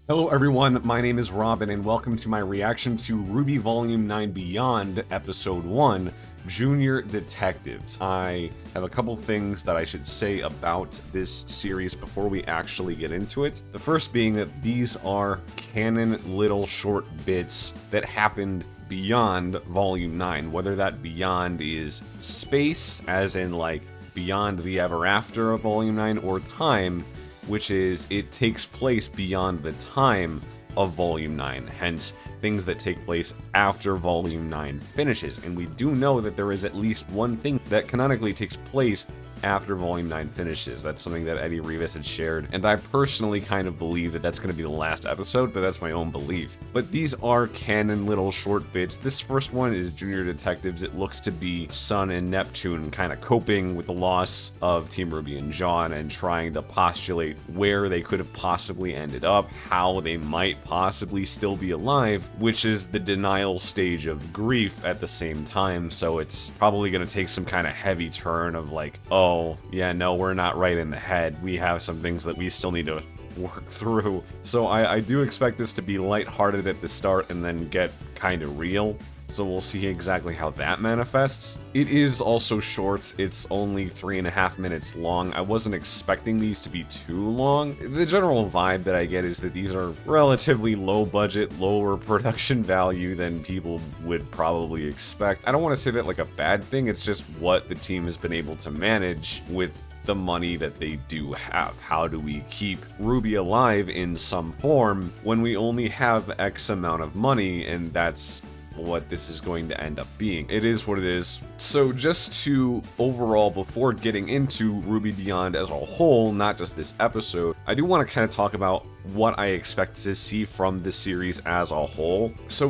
Hello everyone, my name is Robin and welcome to my reaction to RWBY Volume 9 Beyond Episode 1, Junior Detectives. I have a couple things that I should say about this series before we actually get into it. The first being that these are canon little short bits that happened beyond Volume 9, whether that beyond is space, as in like beyond the ever after of Volume 9, or time, which is it takes place beyond the time of Volume 9, hence things that take place after Volume 9 finishes. And we do know that there is at least one thing that canonically takes place after Volume 9 finishes. That's something that Eddie Rivas had shared, and I personally kind of believe that that's going to be the last episode, but that's my own belief. But these are canon little short bits. This first one is Junior Detectives. It looks to be Sun and Neptune kind of coping with the loss of Team Ruby and John and trying to postulate where they could have possibly ended up, how they might possibly still be alive, which is the denial stage of grief at the same time. So it's probably going to take some kind of heavy turn of like, oh, yeah, no, we're not right in the head. We have some things that we still need to work through. So I do expect this to be lighthearted at the start and then get kind of real. So we'll see exactly how that manifests. It is also short. It's only 3.5 minutes long. I wasn't expecting these to be too long. The general vibe that I get is that these are relatively low budget, lower production value than people would probably expect. I don't want to say that like a bad thing. It's just what the team has been able to manage with the money that they do have. How do we keep Ruby alive in some form when we only have X amount of money, and that's what this is going to end up being. It is what it is. So just to overall, before getting into RWBY Beyond as a whole, not just this episode, I do want to kind of talk about what I expect to see from this series as a whole. So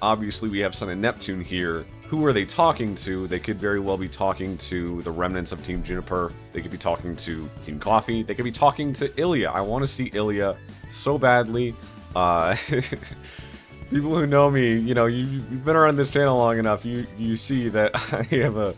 obviously we have Sun and Neptune here. Who are they talking to? They could very well be talking to the remnants of Team Juniper. They could be talking to Team Coffee. They could be talking to Ilya. I want to see Ilya so badly. People who know me, you know, you've been around this channel long enough, you see that I have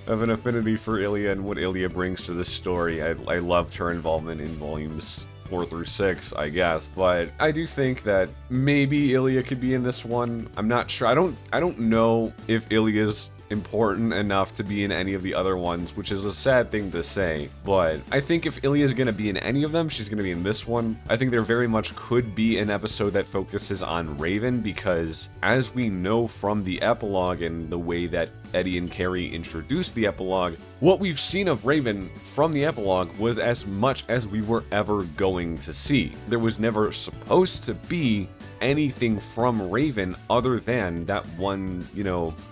an affinity for Ilya and what Ilya brings to the story. I loved her involvement in volumes 4 through 6, I guess, but I do think that maybe Ilya could be in this one. I'm not sure. I don't know if Ilya's important enough to be in any of the other ones, which is a sad thing to say, but I think if Ilya is going to be in any of them, she's going to be in this one. I think there very much could be an episode that focuses on Raven, because as we know from the epilogue and the way that Eddie and Carrie introduced the epilogue, what we've seen of Raven from the epilogue was as much as we were ever going to see. There was never supposed to be anything from Raven other than that one,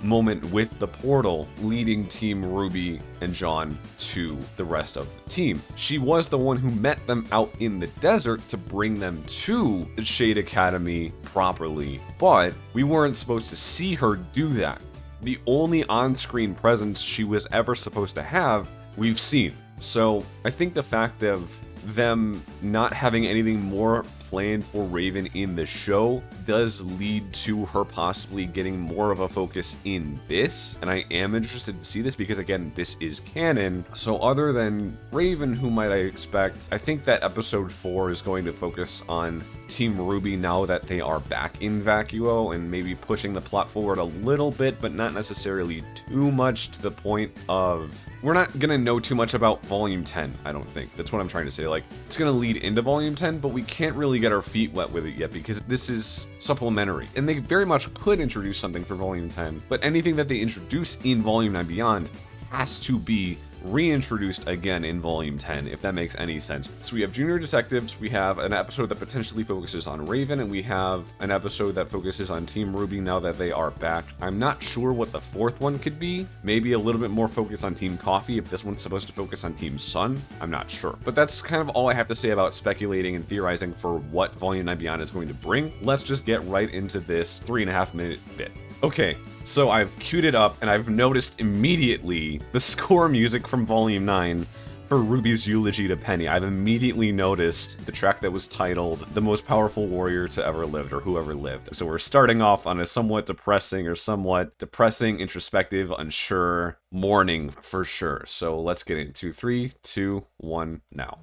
moment with the portal leading Team Ruby and John to the rest of the team. She was the one who met them out in the desert to bring them to the Shade Academy properly, but we weren't supposed to see her do that. The only on-screen presence she was ever supposed to have, we've seen. So I think the fact of them not having anything more planned for Raven in the show does lead to her possibly getting more of a focus in this, and I am interested to see this because, again, this is canon. So other than Raven, who might I expect? I think that episode 4 is going to focus on Team Ruby now that they are back in Vacuo, and maybe pushing the plot forward a little bit, but not necessarily too much to the point of we're not gonna know too much about Volume 10, I don't think. That's what I'm trying to say. Like, it's gonna lead into Volume 10, but we can't really get our feet wet with it yet because this is supplementary. And they very much could introduce something for Volume 10, but anything that they introduce in Volume 9 Beyond has to be reintroduced again in Volume 10, if that makes any sense. So we have Junior Detectives, we have an episode that potentially focuses on Raven, and we have an episode that focuses on Team Ruby now that they are back. I'm not sure what the fourth one could be. Maybe a little bit more focus on Team Coffee if this one's supposed to focus on Team Sun. I'm not sure. But that's kind of all I have to say about speculating and theorizing for what Volume 9 Beyond is going to bring. Let's just get right into this 3.5 minute bit. Okay, so I've queued it up, and I've noticed immediately the score music from Volume 9 for Ruby's eulogy to Penny. I've immediately noticed the track that was titled The Most Powerful Warrior to Ever Lived, or Whoever Lived. So we're starting off on a somewhat depressing, introspective, unsure, mourning for sure. So let's get into 3, 2, 1, now.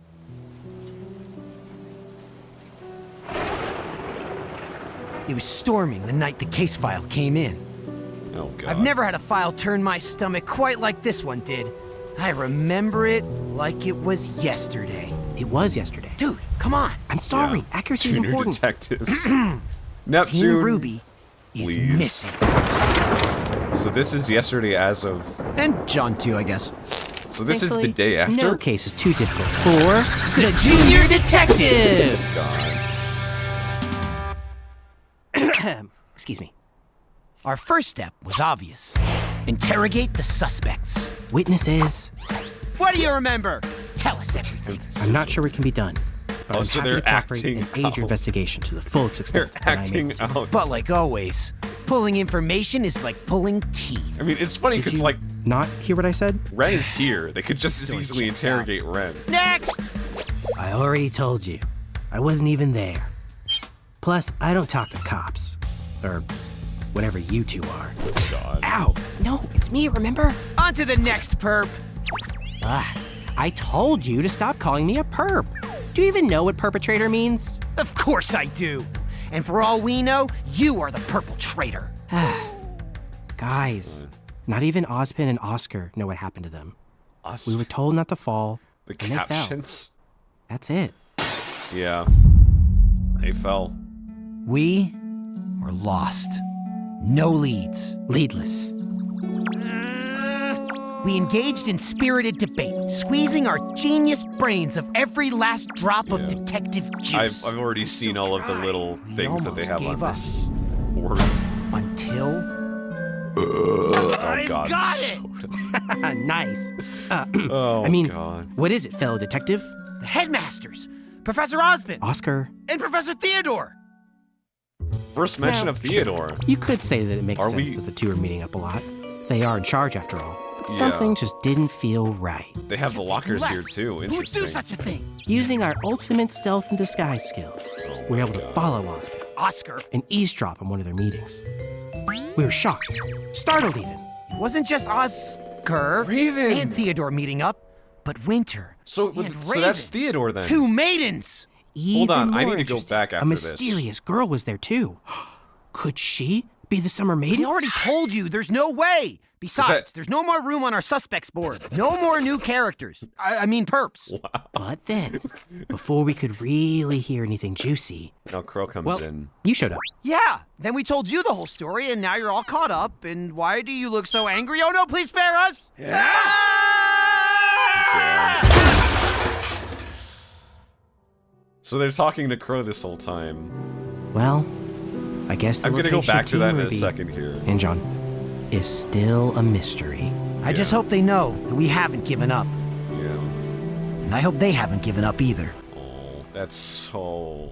It was storming the night the case file came in. Oh, God. I've never had a file turn my stomach quite like this one did. I remember it like it was yesterday. It was yesterday. Dude, come on. I'm sorry. Yeah. Accuracy is Junior important. detectives. Team Neptune. Ruby is please. missing. So this is yesterday as of... And John too, I guess. So this is the Thankfully, day after? No case is too difficult for the Junior Detectives. God. Excuse me. Our first step was obvious. Interrogate the suspects. Witnesses. What do you remember? Tell us everything. I'm not sure what can be done. But Oh, I'm so happy they're to cooperate acting and aid out. your investigation to the fullest They're extent. that I'm acting able to. out. But like always, pulling information is like pulling teeth. I mean, it's funny Did because, you like, not hear what I said? Ren is here. They could just as Story easily checks out. interrogate Ren. Next! I already told you. I wasn't even there. Plus, I don't talk to cops. Or whatever you two are. God. Ow! No, it's me, remember? On to the next perp. I told you to stop calling me a perp. Do you even know what perpetrator means? Of course I do. And for all we know, you are the purple traitor. Guys, not even Ozpin and Oscar know what happened to them. Us. We were told not to fall, The and they fell. captions. That's it. Yeah. They fell. We were lost. No leads. Leadless. We engaged in spirited debate, squeezing our genius brains of every last drop of Yeah. detective juice. I've already seen all of the little We things that they almost have gave on up. this board. Until Oh, I've God. got so- Nice. Oh, I mean, God. what is it, fellow detective? the headmasters, Professor Osmond Oscar? and Professor Theodore. First mention Now, of Theodore. You could say that it makes Are sense we- that the two are meeting up a lot. They are in charge, after all. But Yeah. something just didn't feel right. They have the lockers here, Left. too. Who'd Interesting. do such a thing? Using our ultimate stealth and disguise skills, we were able to follow Oscar Oscar. and eavesdrop on one of their meetings. We were shocked, startled even. It wasn't just Oscar Raven. and Theodore meeting up, but Winter So, and so Raven. that's Theodore then. Two maidens. Even on, I more need to go interesting, back after a this. mysterious girl was there too. Could she be the summer I maiden? already told you, there's no way. Besides, that- there's no more room on our suspects board. No more new characters. I mean perps. But then, before we could really hear anything juicy, Now Crow comes well, in. you showed up. Yeah, then we told you the whole story, and now you're all caught up. And why do you look so angry? Oh no, please spare us! So they're talking to Crow this whole time. Well, I guess the I'm gonna go location back of to that Team in a Ruby second here. and John is still a mystery. I just hope they know that we haven't given up. Yeah. And I hope they haven't given up either. Oh, that's so...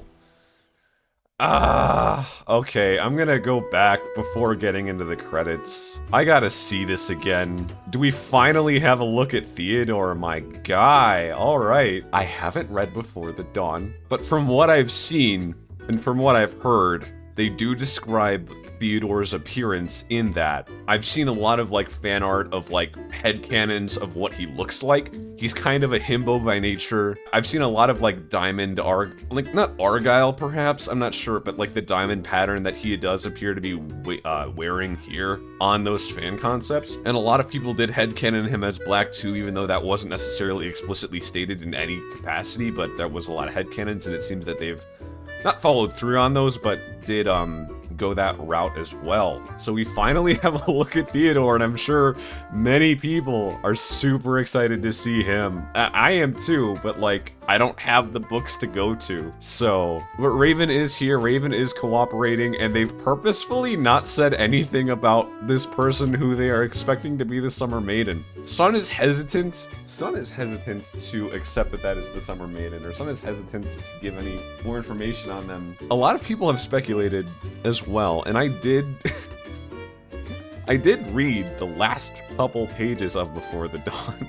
okay, I'm gonna go back before getting into the credits. I gotta see this again. Do we finally have a look at Theodore, my guy? Alright. I haven't read Before the Dawn, but from what I've seen, and from what I've heard, they do describe Theodore's appearance in that. I've seen a lot of like fan art of like headcanons of what he looks like. He's kind of a himbo by nature. I've seen a lot of like diamond like not argyle perhaps, I'm not sure, but like the diamond pattern that he does appear to be wearing here on those fan concepts. And a lot of people did headcanon him as black too, even though that wasn't necessarily explicitly stated in any capacity, but there was a lot of headcanons and it seems that they've not followed through on those, but did go that route as well. So we finally have a look at Theodore, and I'm sure many people are super excited to see him. I am too, but like, I don't have the books to go to. So, but Raven is here, Raven is cooperating, and they've purposefully not said anything about this person who they are expecting to be the Summer Maiden. Sun is hesitant to accept that that is the Summer Maiden, or Sun is hesitant to give any more information on them. A lot of people have speculated as well, and I did I did read the last couple pages of Before the Dawn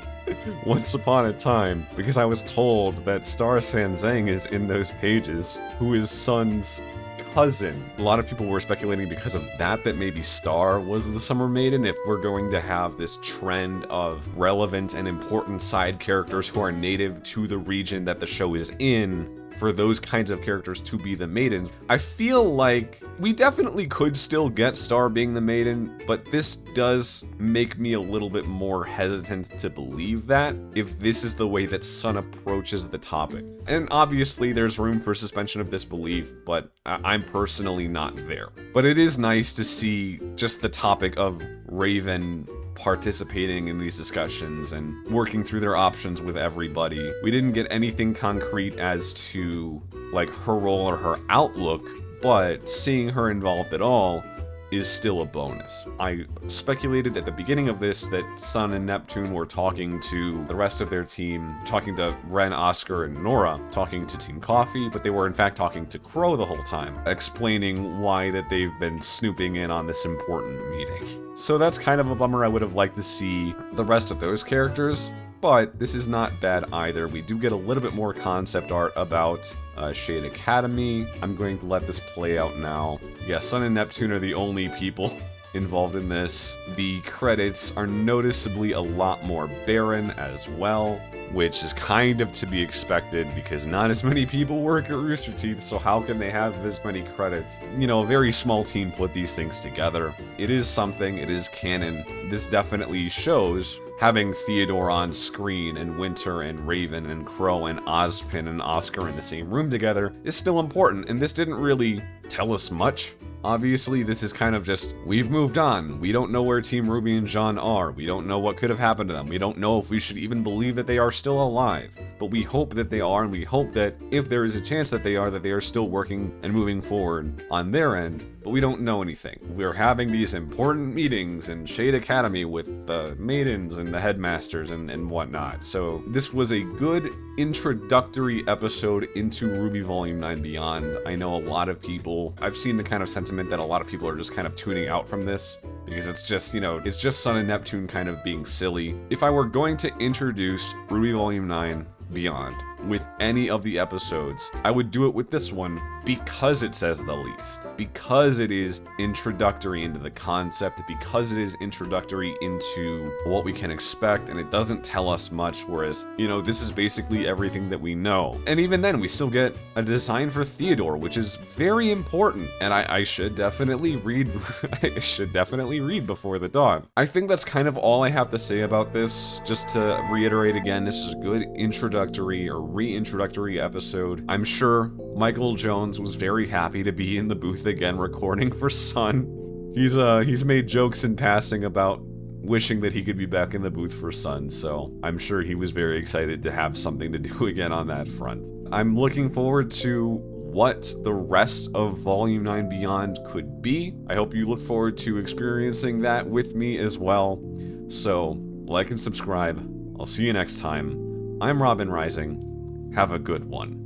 once upon a time, because I was told that Star Sanzang is in those pages, who is Sun's cousin. A lot of people were speculating because of that maybe Star was the Summer Maiden, if we're going to have this trend of relevant and important side characters who are native to the region that the show is in for those kinds of characters to be the maidens. I feel like we definitely could still get Star being the maiden, but this does make me a little bit more hesitant to believe that if this is the way that Sun approaches the topic. And obviously there's room for suspension of disbelief, but I'm personally not there. But it is nice to see just the topic of Raven participating in these discussions and working through their options with everybody. We didn't get anything concrete as to like her role or her outlook, but seeing her involved at all is still a bonus. I speculated at the beginning of this that Sun and Neptune were talking to the rest of their team, talking to Ren, Oscar, and Nora, talking to Team Coffee, but they were in fact talking to Crow the whole time, explaining why that they've been snooping in on this important meeting. So that's kind of a bummer. I would have liked to see the rest of those characters, but this is not bad either. We do get a little bit more concept art about Shade Academy. I'm going to let this play out now. Yeah, Sun and Neptune are the only people involved in this. The credits are noticeably a lot more barren as well, which is kind of to be expected because not as many people work at Rooster Teeth, so how can they have this many credits? You know, a very small team put these things together. It is something, it is canon. This definitely shows having Theodore on screen and Winter and Raven and Crow and Ozpin and Oscar in the same room together is still important, and this didn't really tell us much. Obviously, this is kind of just, we've moved on. We don't know where Team Ruby and John are. We don't know what could have happened to them. We don't know if we should even believe that they are still alive. But we hope that they are, and we hope that if there is a chance that they are still working and moving forward on their end. But we don't know anything. We're having these important meetings in Shade Academy with the maidens and the headmasters and whatnot. So this was a good introductory episode into Ruby Volume 9 Beyond. I know a lot of people, I've seen the kind of sentiment that a lot of people are just kind of tuning out from this because it's just, you know, it's just Sun and Neptune kind of being silly. If I were going to introduce Ruby Volume 9 Beyond with any of the episodes, I would do it with this one because it says the least, because it is introductory into the concept, because it is introductory into what we can expect, and it doesn't tell us much, whereas, you know, this is basically everything that we know. And even then, we still get a design for Theodore, which is very important, and I should definitely read I should definitely read Before the Dawn. I think that's kind of all I have to say about this. Just to reiterate again, this is a good introductory or reintroductory episode. I'm sure Michael Jones was very happy to be in the booth again recording for Sun. He's made jokes in passing about wishing that he could be back in the booth for Sun, so I'm sure he was very excited to have something to do again on that front. I'm looking forward to what the rest of Volume 9 Beyond could be. I hope you look forward to experiencing that with me as well. So, like and subscribe. I'll see you next time. I'm Robin Rising. Have a good one.